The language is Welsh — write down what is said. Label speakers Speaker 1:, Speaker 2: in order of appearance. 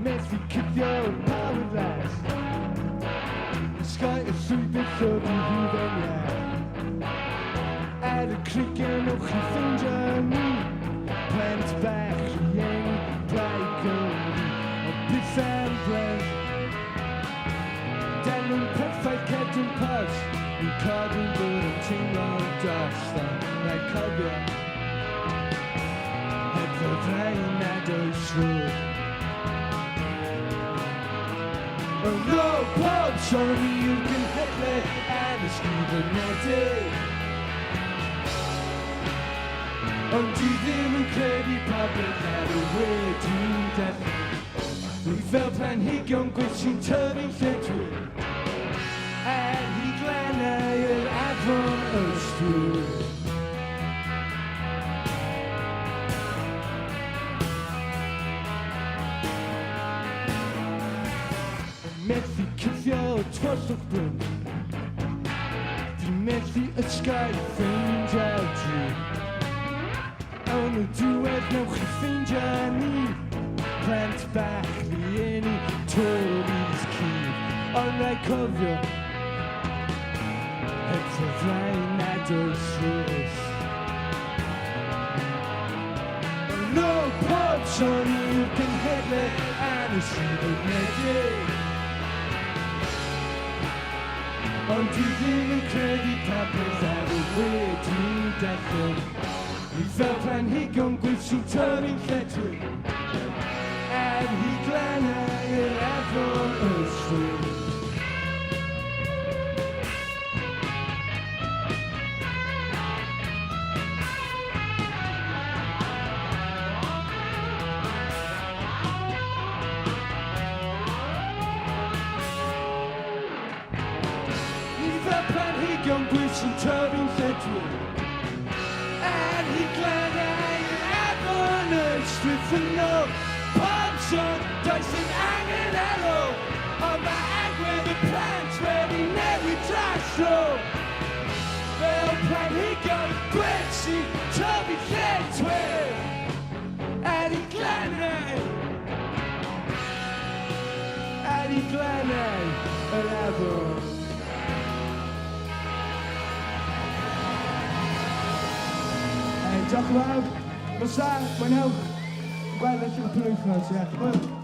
Speaker 1: mens vi cyddio paradise. Skøj og sygt så vi hyden, ja. Er det krigen og i fingrene? Plant back igen, brækker og piss and bread. Der er nogle perfekt katten pots. Vi køkken både ting og dust og rækker. The pain that goes through. No pub, sorry you can hit me and it's even netted. Until the crazy public had a way to death. We felt plan he gone question turning century. And he glaned at from us through. Mens vi kysser og trøster bøn. Mens vi ønsker i fingertid. Og nu du nog i fingertid. Plant back lige ind i tårligets kiv. Og rækker efter vejen af dødsrøs. No pub, sorry you can hit me and it's even naked. Until the crazy puppets had a way to death. He felt plan he gone with some turning fettered. And he glaned at from us through. Young British and turning central. And he glared at Evernote Street for no pumps on Dyson hanging hello. On the egg where the plants ready never trash slow. Well, plan he goes Britsy, Toby Fletcher. And he glared at Evernote. Diolch yn fawr. Fysa, mae'n hewch. Gweld eich yn plwy'n ffnos, ie.